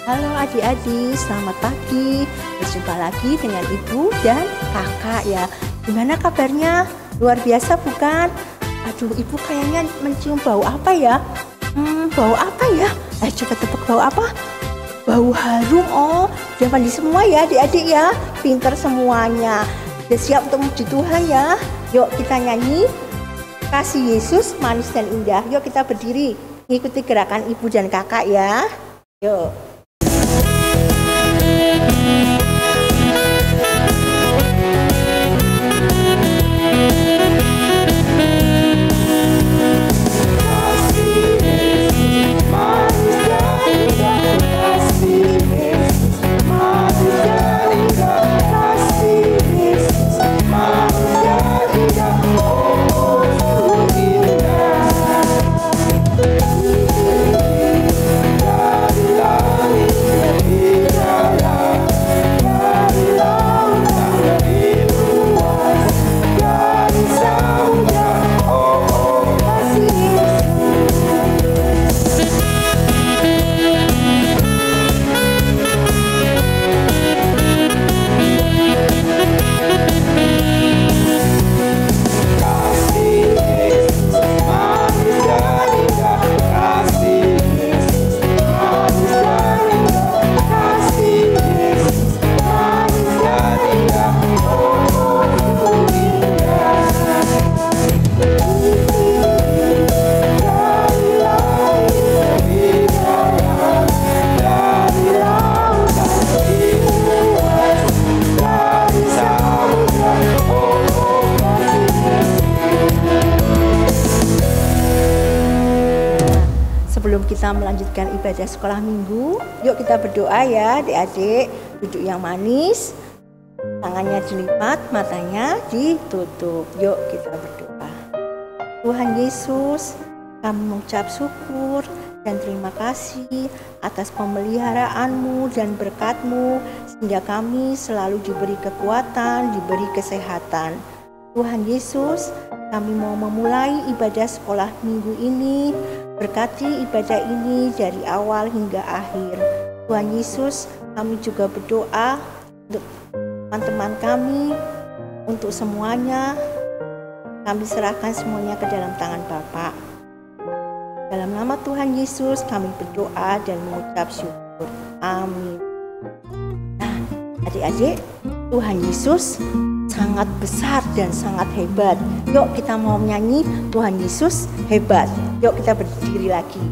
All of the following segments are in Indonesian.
Halo adik-adik, selamat pagi. Berjumpa lagi dengan ibu dan kakak ya. Gimana kabarnya? Luar biasa bukan? Aduh, ibu kayaknya mencium bau apa ya? Bau apa ya? Coba tebak bau apa? Bau harum. Oh, udah mandi semua ya adik-adik ya. Pinter semuanya. Udah siap untuk memuji Tuhan ya. Yuk kita nyanyi Kasih Yesus Manis dan Indah. Yuk kita berdiri, ikuti gerakan ibu dan kakak ya. Yuk. Sebelum kita melanjutkan ibadah sekolah minggu, yuk kita berdoa ya adik-adik. Duduk yang manis, tangannya dilipat, matanya ditutup. Yuk kita berdoa. Tuhan Yesus, kami mengucap syukur dan terima kasih atas pemeliharaanmu dan berkat-Mu, sehingga kami selalu diberi kekuatan, diberi kesehatan. Tuhan Yesus, kami mau memulai ibadah sekolah minggu ini. Berkati ibadah ini dari awal hingga akhir. Tuhan Yesus, kami juga berdoa untuk teman-teman kami, untuk semuanya. Kami serahkan semuanya ke dalam tangan Bapa. Dalam nama Tuhan Yesus kami berdoa dan mengucap syukur. Amin. Nah, adik-adik, Tuhan Yesus sangat besar dan sangat hebat. Yuk kita mau nyanyi Tuhan Yesus hebat. Yuk kita berdiri lagi.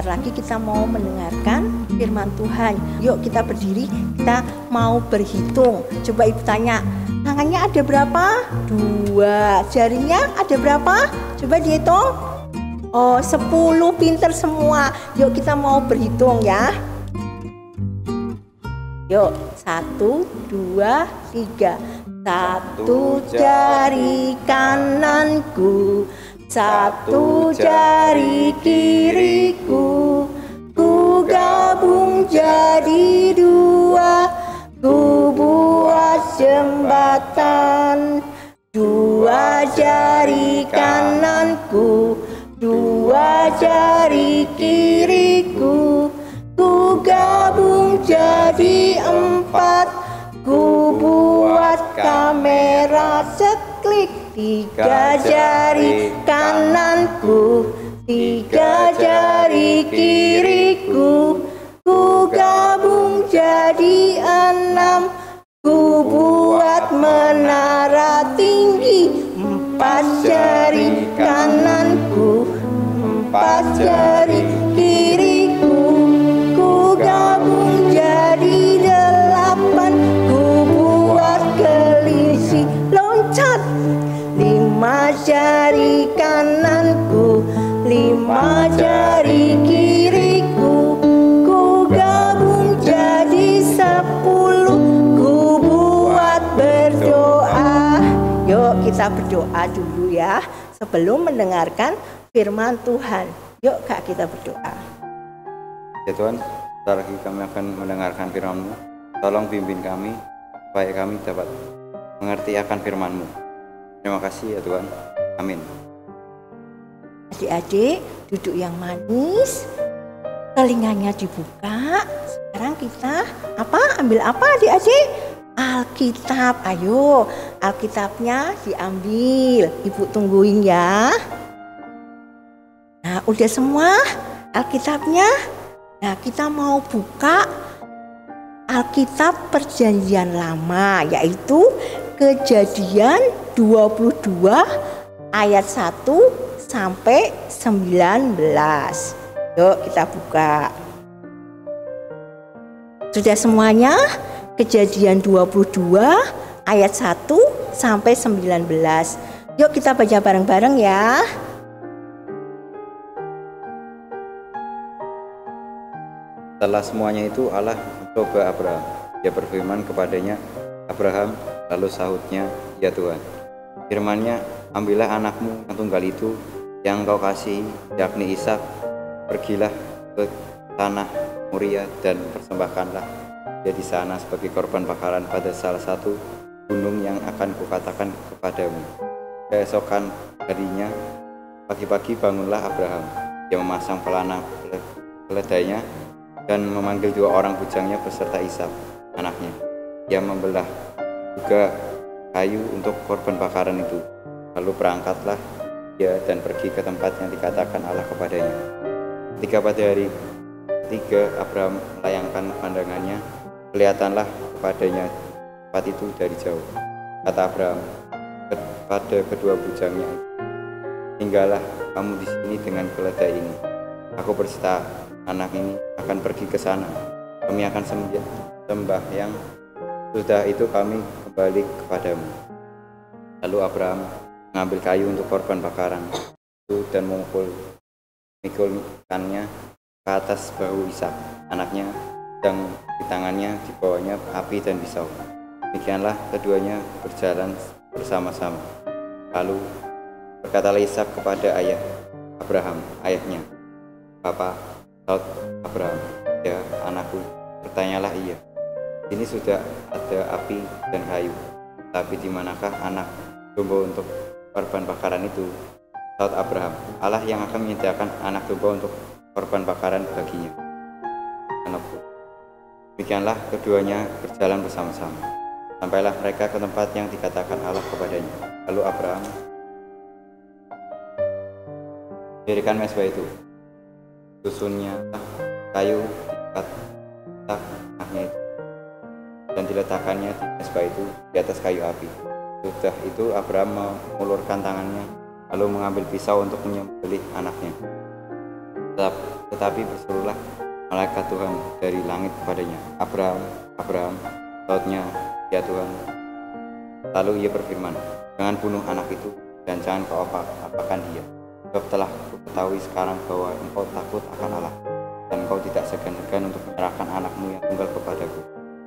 Lagi kita mau mendengarkan firman Tuhan. Yuk kita berdiri, kita mau berhitung. Coba ibu tanya, tangannya ada berapa? 2. Jarinya ada berapa? Coba dihitung. Oh, 10. Pinter semua. Yuk kita mau berhitung ya. Yuk, 1, 2, 3. 1 jari kananku, 1 jari kiriku, ku gabung jadi 2, ku buat jembatan. 2 jari kananku, 2 jari kiriku, ku jadi 4. Ku buat kamera seklik 3 jari kananku, 3 jari kiriku. Ku gabung jadi 6. Ku buat menara tinggi 4 jari kananku, 4 jari kiriku. Ku gabung jadi 8. Ku buat kelinci loncat 5 jari kananku, 5 jari kiriku. Ku gabung jadi 10. Ku buat berdoa. Yuk kita berdoa dulu ya sebelum mendengarkan firman Tuhan. Yuk Kak, kita berdoa. Ya Tuhan, sebentar lagi kami akan mendengarkan firman-Mu. Tolong bimbing kami supaya kami dapat mengerti akan firman-Mu. Terima kasih ya Tuhan. Amin. Adik-adik duduk yang manis, telinganya dibuka. Sekarang kita ambil apa adik-adik? Alkitab. Ayo, Alkitabnya diambil. Ibu tungguin ya. Nah, udah semua Alkitabnya? Nah, kita mau buka Alkitab Perjanjian Lama, yaitu Kejadian 22 ayat 1 sampai 19. Yuk kita buka. Sudah semuanya? Kejadian 22 ayat 1 sampai 19. Yuk kita baca bareng-bareng ya. Setelah semuanya itu Allah mencoba Abraham. Dia berfirman kepadanya, Abraham, lalu sahutnya, ya Tuhan. Firman-Nya, ambillah anakmu yang tunggal itu, yang engkau kasihi, yakni Ishak, pergilah ke tanah Moria dan persembahkanlah dia di sana sebagai korban bakaran pada salah satu gunung yang akan kukatakan kepadamu. Keesokan harinya, pagi-pagi bangunlah Abraham. Dia memasang pelana keledainya dan memanggil 2 orang bujangnya beserta Ishak, anaknya. Dia membelah juga kayu untuk korban bakaran itu. Lalu berangkatlah dia dan pergi ke tempat yang dikatakan Allah kepadanya. Ketika pada hari ketiga Abraham melayangkan pandangannya, kelihatanlah kepadanya tempat itu dari jauh. Kata Abraham kepada kedua bujangnya, tinggallah kamu di sini dengan keledai ini. Aku berserta anak ini akan pergi ke sana. Kami akan sembahyang. Sudah itu kami kembali kepadamu. Lalu Abraham mengambil kayu untuk korban bakaran itu dan memikulkannya ke atas bahu Ishak, anaknya, dan di tangannya dibawanya api dan pisau. Demikianlah keduanya berjalan bersama-sama. Lalu berkatalah Ishak kepada ayah Abraham, ayahnya, Bapak. Saud Abraham, ya anakku. Bertanyalah ia, ini sudah ada api dan kayu, tapi di manakah anak domba untuk korban bakaran itu? Saud Abraham, Allah yang akan menyediakan anak domba untuk korban bakaran baginya, anakku. Demikianlah keduanya berjalan bersama-sama. Sampailah mereka ke tempat yang dikatakan Allah kepadanya. Lalu Abraham mendirikan mezbah itu. Susunnya kayu diikat anaknya itu dan diletakkannya di mezbah itu di atas kayu api. Sudah itu Abraham mengulurkan tangannya lalu mengambil pisau untuk menyembelih anaknya. Tetapi berserulah malaikat Tuhan dari langit kepadanya, Abraham, Abraham. Sautnya, ya Tuhan. Lalu ia berfirman, jangan bunuh anak itu dan jangan kau apakan dia. Sebab telah kuketahui sekarang bahwa engkau takut akan Allah dan engkau tidak segan-segan untuk menyerahkan anakmu yang tunggal kepadaku.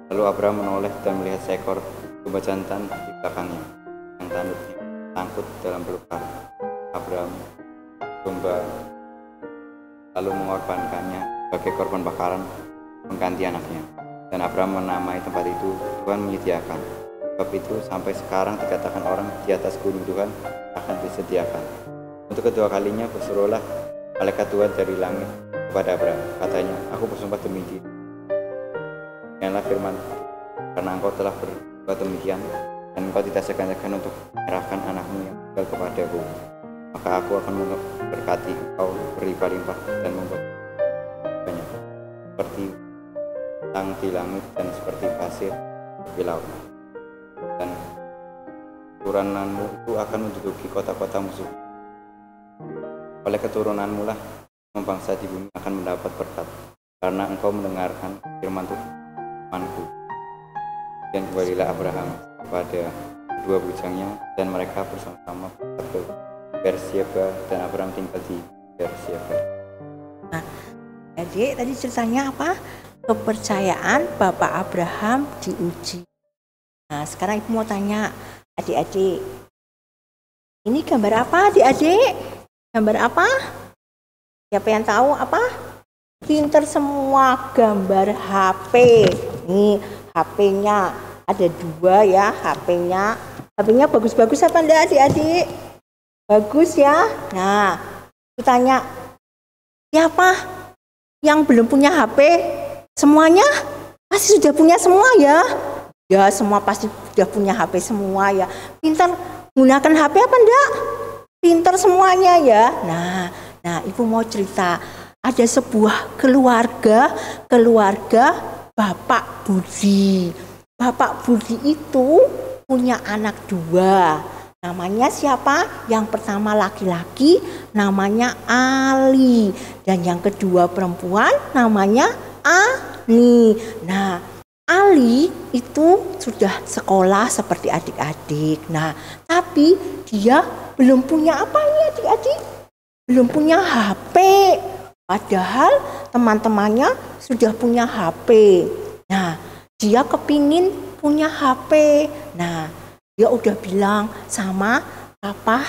Lalu Abraham menoleh dan melihat seekor domba jantan di belakangnya yang tanduknya sangkut dalam belukar. Abraham domba lalu mengorbankannya sebagai korban bakaran mengganti anaknya. Dan Abraham menamai tempat itu Tuhan menyediakan. Sebab itu sampai sekarang dikatakan orang di atas gunung Tuhan akan disediakan. Untuk kedua kalinya berserulah malaikat Tuhan dari langit kepada Abraham. Katanya, aku bersumpah demi diri Demikianlah firman, karena engkau telah berbuat demikian, dan engkau tidak segan-segan untuk menyerahkan anakmu yang tunggal kepadaku, maka aku akan memberkati engkau berlimpah-limpah dan membuat banyak, seperti bintang di langit dan seperti pasir di laut. Dan keturunanmu itu akan menduduki kota-kota musuh. Oleh keturunanmu lah bangsa di bumi akan mendapat berkat, karena engkau mendengarkan firmanku. Dan kembalilah Abraham kepada kedua bujangnya, dan mereka bersama-sama berangkat ke Beersheba, dan Abraham tinggal di Beersheba. Nah, jadi tadi ceritanya apa? Kepercayaan Bapak Abraham diuji. Nah, sekarang ibu mau tanya adik-adik, ini gambar apa adik-adik? Gambar apa? Siapa yang tahu apa? Pinter semua, gambar HP. Nih HP-nya ada 2 ya, HP-nya bagus-bagus apa enggak adik-adik? Bagus ya. Nah, aku tanya, siapa yang belum punya HP? Semuanya pasti sudah punya semua ya? Ya, semua pasti sudah punya HP semua ya. Pinter gunakan HP apa enggak? Pinter semuanya ya. Nah, ibu mau cerita, ada sebuah keluarga Bapak Budi. Bapak Budi itu punya anak 2. Namanya siapa? Yang pertama laki-laki, namanya Ali. Dan yang kedua perempuan, namanya Ani. Nah, Ali itu sudah sekolah seperti adik-adik. Nah, tapi dia belum punya apa ya adik-adik? Belum punya HP. Padahal teman-temannya sudah punya HP. Nah, dia kepingin punya HP. Nah, dia udah bilang sama papa,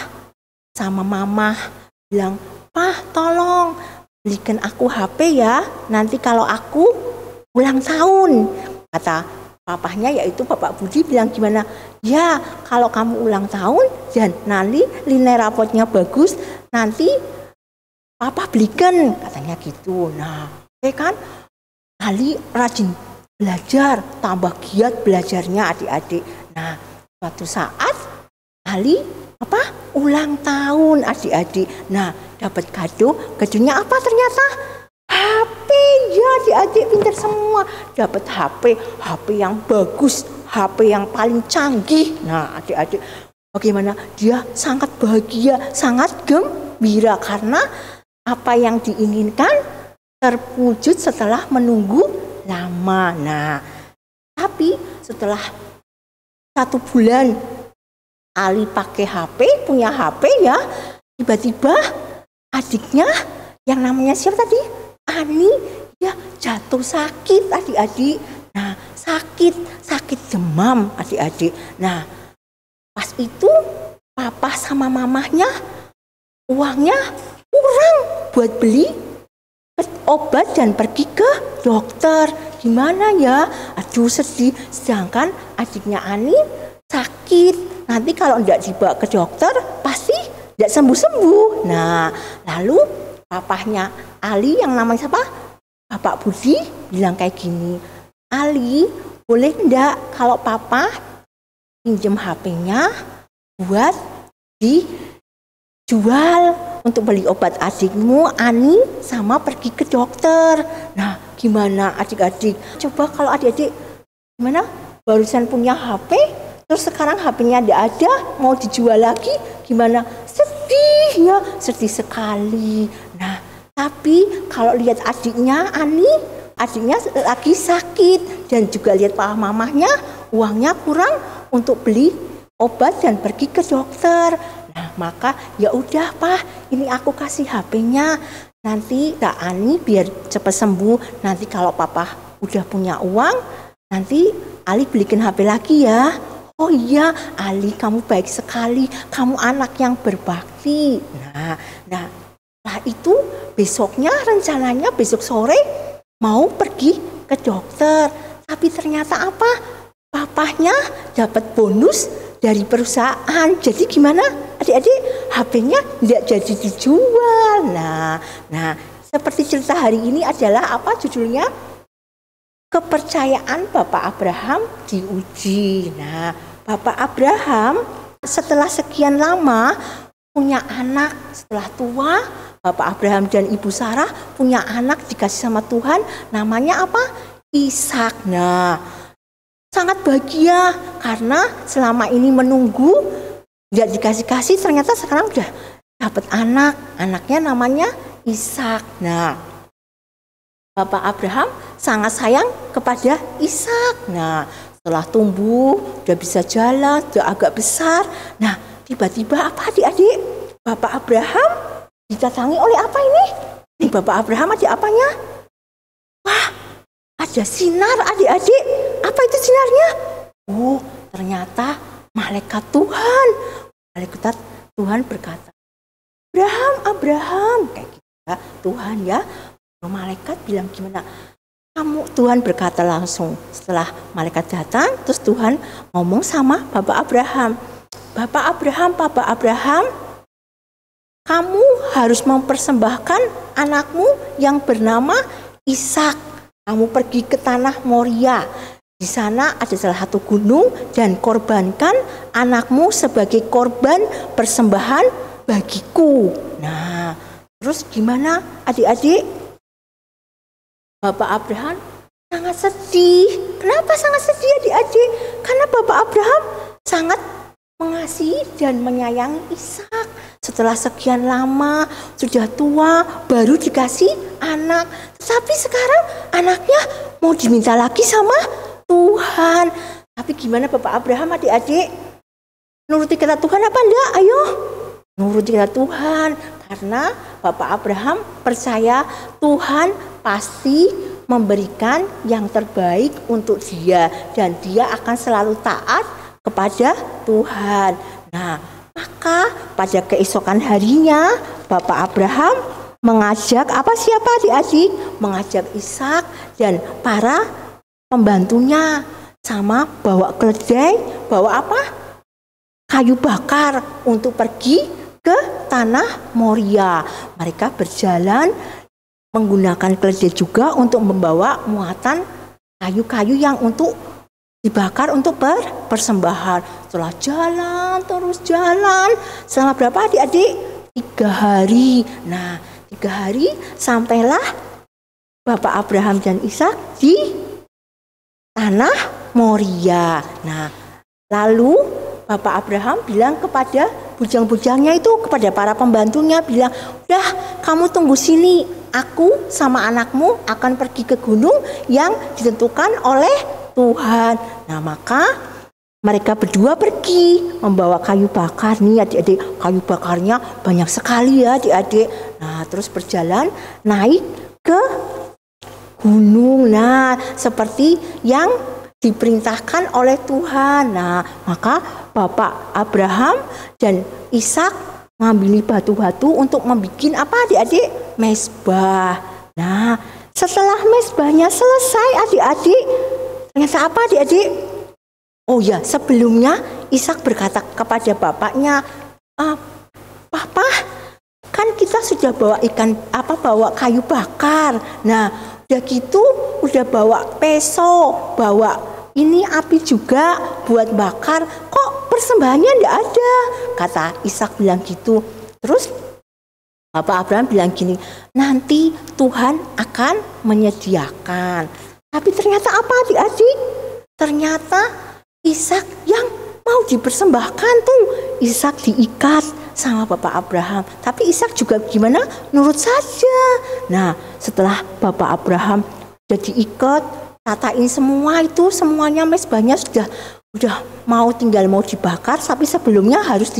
sama mama. Bilang, "Pah, tolong belikan aku HP ya. Nanti kalau aku ulang tahun." Kata papahnya yaitu Bapak Budi bilang gimana? "Ya, kalau kamu ulang tahun dan nanti nilai rapotnya bagus, nanti papa belikan," katanya gitu. Nah, kan Ali rajin belajar, tambah giat belajarnya adik-adik. Nah, suatu saat Ali ulang tahun adik-adik. Nah, dapat kadonya apa ternyata? HP ya adik-adik, pintar semua. Dapat HP yang bagus, HP yang paling canggih. Nah, adik-adik bagaimana? Dia sangat bahagia, sangat gembira karena apa yang diinginkan terwujud setelah menunggu lama. Nah, tapi setelah 1 bulan Ali pakai HP, punya HP ya, tiba-tiba adiknya yang namanya siapa tadi? Ani, dia jatuh sakit adik-adik. Nah, sakit demam adik-adik. Nah, pas itu papa sama mamahnya uangnya kurang buat beli obat dan pergi ke dokter. Gimana ya? Aduh, sedih. Sedangkan adiknya Ani sakit. Nanti kalau tidak dibawa ke dokter pasti tidak sembuh-sembuh. Nah, lalu papahnya Ali yang namanya siapa? Bapak Budi bilang kayak gini, "Ali, boleh enggak kalau papa pinjam HP-nya buat dijual untuk beli obat adikmu Ani sama pergi ke dokter." Nah, gimana adik-adik? Coba kalau adik-adik gimana? Barusan punya HP, terus sekarang HP-nya tidak ada, mau dijual lagi, gimana? Sedih ya, sedih sekali. Nah, tapi kalau lihat adiknya Ani, adiknya lagi sakit dan juga lihat papa mamahnya uangnya kurang untuk beli obat dan pergi ke dokter. Nah, maka ya udah Pak, ini aku kasih HP-nya. Nanti Kak Ani biar cepat sembuh. Nanti kalau papa udah punya uang, nanti Ali belikan HP lagi ya. "Oh iya, Ali kamu baik sekali, kamu anak yang berbakti." Nah, setelah itu besoknya rencananya besok sore mau pergi ke dokter. Tapi ternyata apa? Papahnya dapat bonus dari perusahaan. Jadi gimana adik-adik? HP-nya tidak jadi dijual. Nah, seperti cerita hari ini adalah apa judulnya? kepercayaan Bapak Abraham diuji. Nah, Bapak Abraham setelah sekian lama punya anak, setelah tua, Bapak Abraham dan Ibu Sarah punya anak dikasih sama Tuhan, namanya apa? Ishak. Nah, sangat bahagia karena selama ini menunggu, tidak dikasih-kasih, ternyata sekarang udah dapat anak, anaknya namanya Ishak. Nah, Bapak Abraham sangat sayang kepada Ishak. Nah, setelah tumbuh, udah bisa jalan, udah agak besar. Nah, tiba-tiba apa adik-adik? Bapak Abraham didatangi oleh apa ini? Nih Bapak Abraham ada apanya? Wah, ada sinar adik-adik. Apa itu sinarnya? Oh, ternyata malaikat Tuhan. Malaikat Tuhan berkata, Abraham, Abraham. Kayak gitu ya, Tuhan ya. Malaikat bilang gimana? Tuhan berkata langsung setelah malaikat datang, terus Tuhan ngomong sama Bapak Abraham. Bapak Abraham, Bapak Abraham, kamu harus mempersembahkan anakmu yang bernama Ishak. Kamu pergi ke tanah Moria. Di sana ada salah satu gunung dan korbankan anakmu sebagai korban persembahan bagiku. Nah, terus gimana adik-adik? Bapak Abraham sangat sedih. Kenapa sangat sedih adik-adik? Karena Bapak Abraham sangat mengasihi dan menyayangi Ishak. Setelah sekian lama, sudah tua, baru dikasih anak. Tetapi sekarang anaknya mau diminta lagi sama Tuhan. Tapi gimana Bapak Abraham adik-adik? Nuruti kata Tuhan apa enggak? Ayo, nuruti kata Tuhan. Karena Bapak Abraham percaya Tuhan pasti memberikan yang terbaik untuk dia. Dan dia akan selalu taat kepada Tuhan. Nah, maka pada keesokan harinya Bapak Abraham mengajak siapa adik-adik? Mengajak Ishak dan para pembantunya. Sama bawa keledai, bawa apa? Kayu bakar untuk pergi ke tanah Moria. Mereka berjalan menggunakan keledai juga untuk membawa muatan kayu-kayu yang untuk dibakar untuk persembahan. Setelah jalan, terus jalan. Selama berapa adik-adik? 3 hari. Nah, 3 hari sampailah Bapak Abraham dan Ishak di tanah Moria. Nah, lalu Bapak Abraham bilang kepada bujang-bujangnya itu, kepada para pembantunya, bilang, udah kamu tunggu sini, aku sama anakmu akan pergi ke gunung yang ditentukan oleh Tuhan. Nah, maka mereka berdua pergi membawa kayu bakar. Nih adik-adik, kayu bakarnya banyak sekali ya adik-adik. Nah, terus berjalan naik ke gunung. Nah, seperti yang diperintahkan oleh Tuhan. Nah, maka Bapak Abraham dan Ishak mengambil batu-batu untuk membuat apa adik-adik? Mezbah. Nah, setelah mezbahnya selesai adik-adik, ternyata apa adik-adik? Oh ya, sebelumnya Ishak berkata kepada bapaknya, Papa, kan kita sudah bawa bawa kayu bakar. Nah, udah gitu, udah bawa peso, bawa ini api juga buat bakar. Kok persembahannya enggak ada? Kata Ishak bilang gitu. Terus Bapak Abraham bilang gini, nanti Tuhan akan menyediakan. Tapi ternyata apa adik-adik? Ternyata Ishak yang mau dipersembahkan tuh, Ishak diikat sama Bapak Abraham. Tapi Ishak juga gimana? Nurut saja. Nah, setelah Bapak Abraham udah diikat, tatain semua itu, semuanya mezbahnya udah tinggal mau dibakar, tapi sebelumnya harus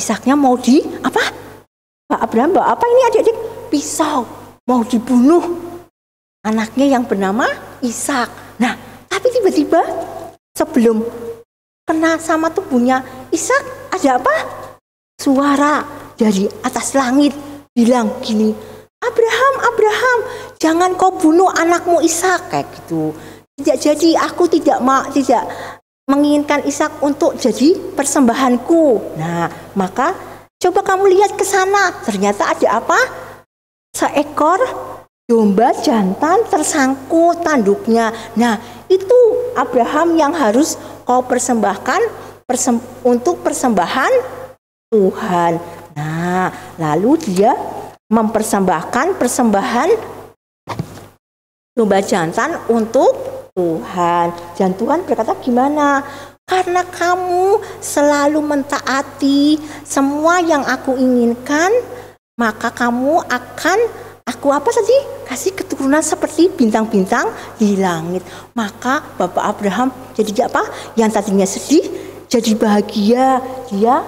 Ishaknya mau Pak Abraham bawa apa ini adik-adik? Pisau, mau dibunuh anaknya yang bernama Ishak. Nah, tapi tiba-tiba sebelum kena sama tubuhnya Ishak, ada apa? Suara dari atas langit bilang gini, Abraham, Abraham, jangan kau bunuh anakmu Ishak, kayak gitu. Tidak jadi, aku tidak menginginkan Ishak untuk jadi persembahanku. Nah, maka coba kamu lihat ke sana. Ternyata ada apa? Seekor domba jantan tersangkut tanduknya. Nah, itu Abraham yang harus kau persembahkan untuk persembahan Tuhan. Nah, lalu dia mempersembahkan persembahan domba jantan untuk Tuhan. Dan Tuhan berkata gimana? Karena kamu selalu mentaati semua yang aku inginkan, maka kamu akan aku apa tadi? Kasih keturunan seperti bintang-bintang di langit. Maka Bapak Abraham jadi apa? Yang tadinya sedih jadi bahagia. Dia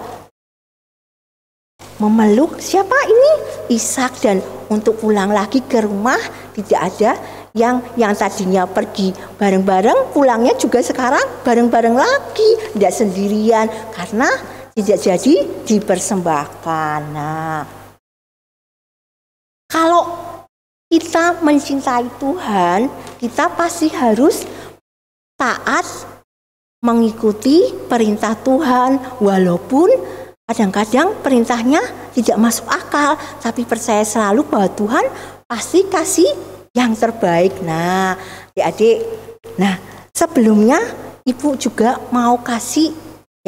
memeluk siapa ini? Ishak, dan untuk pulang lagi ke rumah tidak ada yang tadinya pergi bareng-bareng, pulangnya juga sekarang bareng-bareng lagi, tidak sendirian karena tidak jadi dipersembahkan. Nah, kalau kita mencintai Tuhan, kita pasti harus taat mengikuti perintah Tuhan, walaupun kadang-kadang perintahnya tidak masuk akal, tapi percaya selalu bahwa Tuhan pasti kasih yang terbaik. Nah, adik-adik, nah sebelumnya Ibu juga mau kasih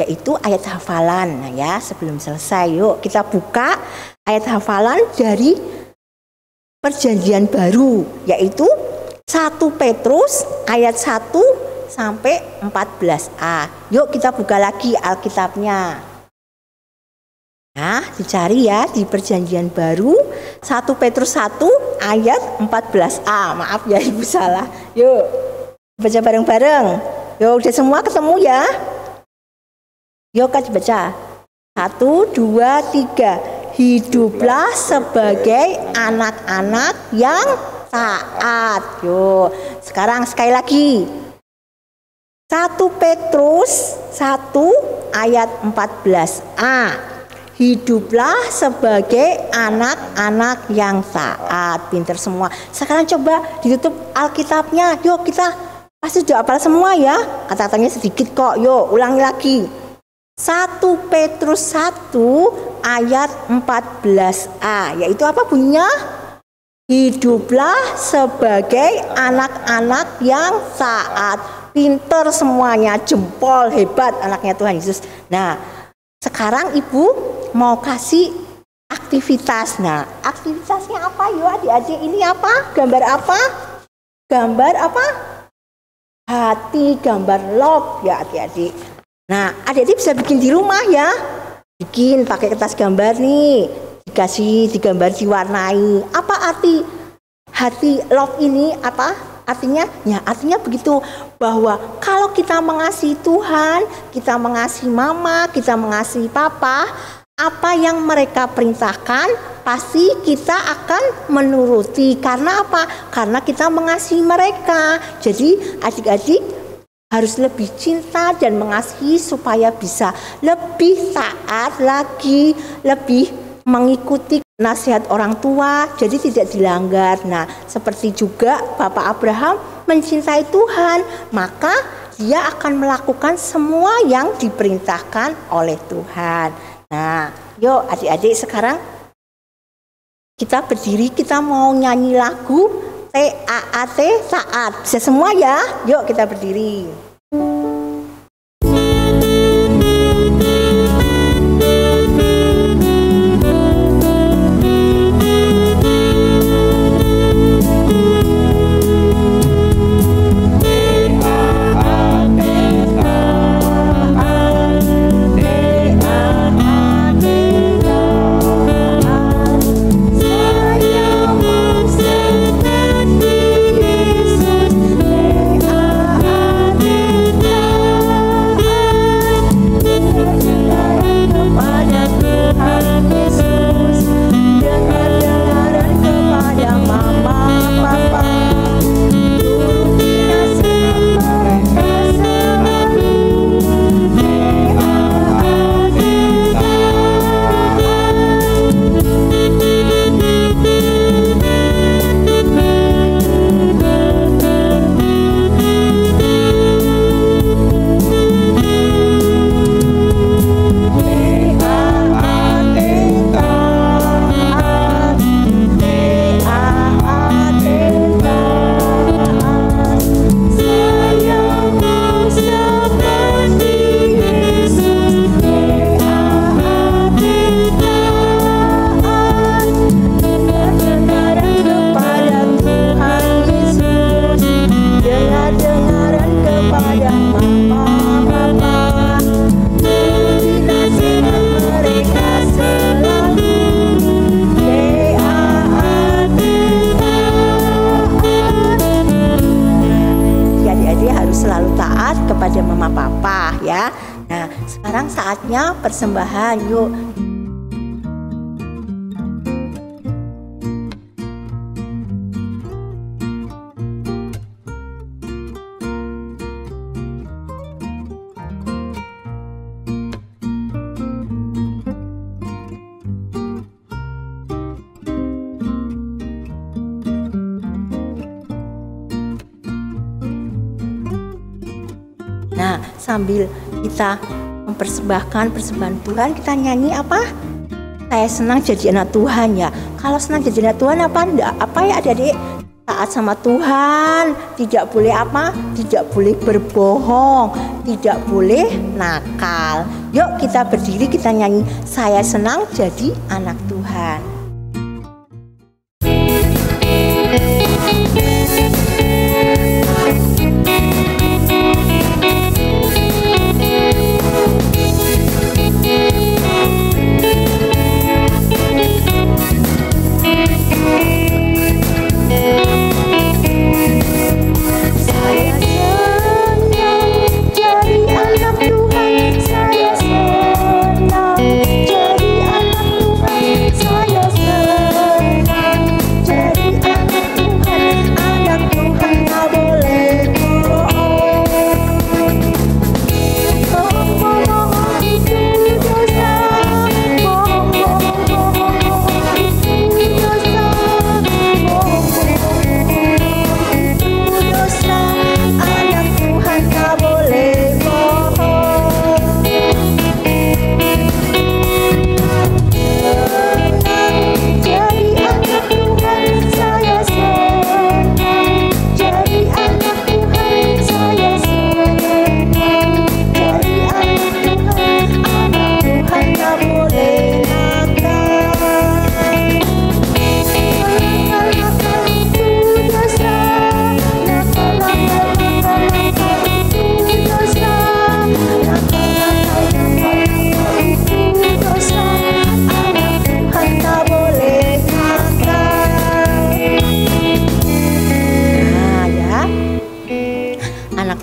yaitu ayat hafalan. Nah ya, sebelum selesai yuk kita buka ayat hafalan dari Perjanjian Baru, yaitu 1 Petrus ayat 1 sampai 14a. Yuk kita buka lagi Alkitabnya. Nah, dicari ya di Perjanjian Baru 1 Petrus 1 ayat 14a. Maaf ya Ibu salah. Yuk baca bareng-bareng. Yuk udah semua ketemu ya. Yuk kan dibaca. 1, 2, 3. Hiduplah sebagai anak-anak yang taat. Yuk sekarang sekali lagi. 1 Petrus 1 ayat 14a. Hiduplah sebagai anak-anak yang taat. Pinter semua. Sekarang coba ditutup Alkitabnya. Yuk kita pasti sudah hafal semua ya. Kata-katanya sedikit kok. Yuk ulangi lagi. 1 Petrus 1 ayat 14a. Yaitu apa bunyinya? Hiduplah sebagai anak-anak yang taat. Pinter semuanya. Jempol hebat anaknya Tuhan Yesus. Nah sekarang Ibu mau kasih aktivitas. Nah, aktivitasnya apa yuk adik-adik? Ini apa? Gambar apa? Gambar apa? Hati, gambar love ya adik-adik. Nah, adik-adik bisa bikin di rumah ya. Bikin pakai kertas gambar nih. Dikasih digambar, diwarnai. Apa arti hati love ini? Apa? Artinya, ya artinya begitu, bahwa kalau kita mengasihi Tuhan, kita mengasihi mama, kita mengasihi papa, apa yang mereka perintahkan pasti kita akan menuruti. Karena apa? Karena kita mengasihi mereka. Jadi adik-adik harus lebih cinta dan mengasihi supaya bisa lebih taat lagi, lebih mengikuti nasihat orang tua, jadi tidak dilanggar. Nah, seperti juga Bapak Abraham mencintai Tuhan, maka dia akan melakukan semua yang diperintahkan oleh Tuhan. Nah, yuk adik-adik sekarang kita berdiri, kita mau nyanyi lagu TAAT, taat. Bisa semua ya? Yuk kita berdiri. saatnya persembahan. Yuk. Nah, sambil kita mempersembahkan persembahan Tuhan, kita nyanyi apa? Saya senang jadi anak Tuhan ya. Kalau senang jadi anak Tuhan apa enggak? Apa ya adik-adik? Taat sama Tuhan, tidak boleh apa? Tidak boleh berbohong, tidak boleh nakal. Yuk kita berdiri, kita nyanyi, saya senang jadi anak Tuhan.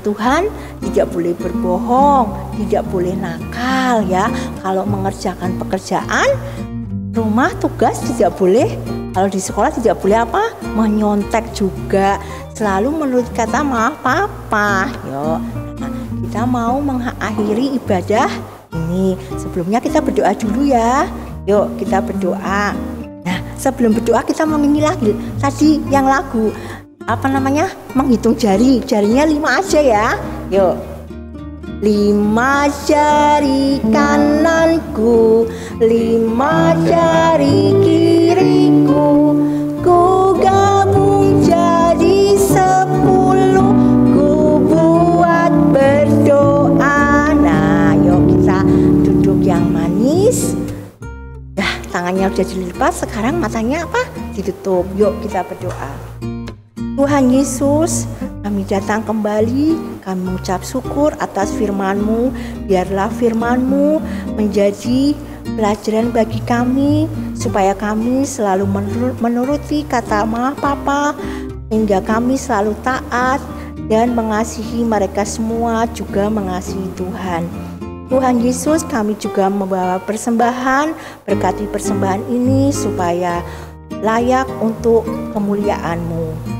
Tuhan tidak boleh berbohong, tidak boleh nakal ya. Kalau mengerjakan pekerjaan rumah, tugas tidak boleh. Kalau di sekolah tidak boleh apa? Menyontek juga. Selalu menurut kata maaf papa. Yuk, nah, kita mau mengakhiri ibadah ini. Sebelumnya kita berdoa dulu ya. Yuk kita berdoa. Nah sebelum berdoa kita mau nyanyi lagi. Tadi yang lagu apa namanya, menghitung jari, jarinya 5 aja ya. Yuk, 5 jari kananku, 5 jari kiriku, ku gabung jadi 10, ku buat berdoa. Nah yuk kita duduk yang manis. Dah tangannya udah dilipat, sekarang matanya apa? Ditutup. Yuk kita berdoa. Tuhan Yesus, kami datang kembali, kami mengucap syukur atas firman-Mu. Biarlah firman-Mu menjadi pelajaran bagi kami, supaya kami selalu menuruti kata maaf Papa, sehingga kami selalu taat dan mengasihi mereka semua, juga mengasihi Tuhan. Tuhan Yesus, kami juga membawa persembahan, berkati persembahan ini supaya layak untuk kemuliaan-Mu.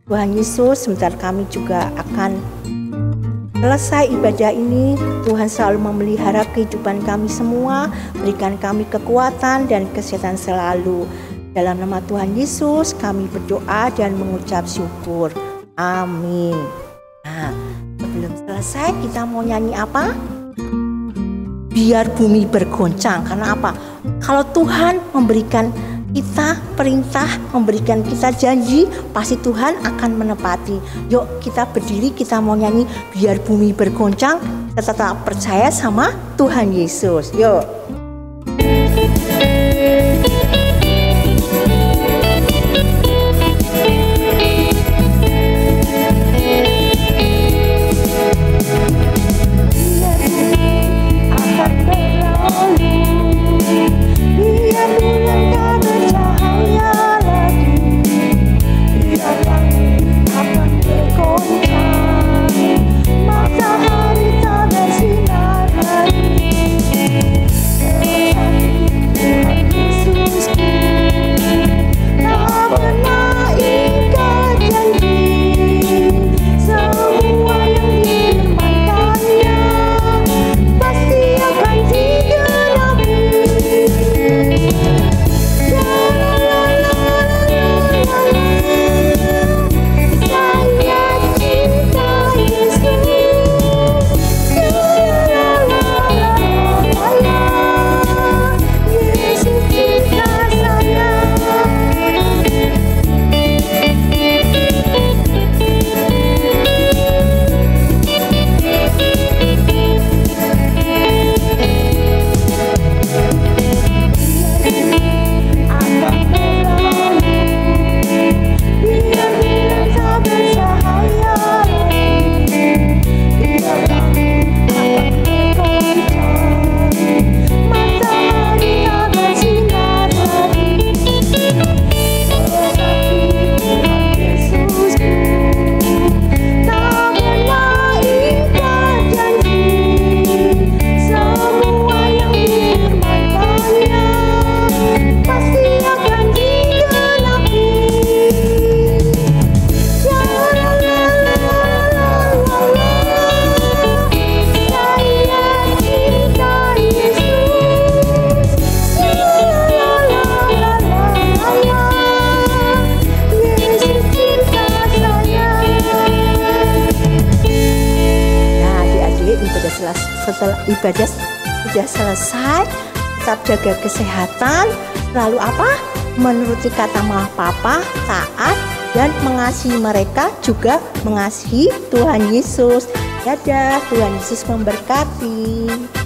Tuhan Yesus, sebentar kami juga akan selesai ibadah ini. Tuhan selalu memelihara kehidupan kami semua, berikan kami kekuatan dan kesehatan selalu. Dalam nama Tuhan Yesus kami berdoa dan mengucap syukur. Amin. Nah, sebelum selesai kita mau nyanyi apa? Biar bumi bergoncang. Karena apa? Kalau Tuhan memberikan kita perintah, memberikan kita janji, pasti Tuhan akan menepati. Yuk kita berdiri, kita mau nyanyi biar bumi bergoncang. Kita tetap percaya sama Tuhan Yesus. Yuk. setelah ibadah sudah selesai, tetap jaga kesehatan, selalu apa? Menuruti kata mama papa, taat, dan mengasihi mereka, juga mengasihi Tuhan Yesus. Dadah, Tuhan Yesus memberkati.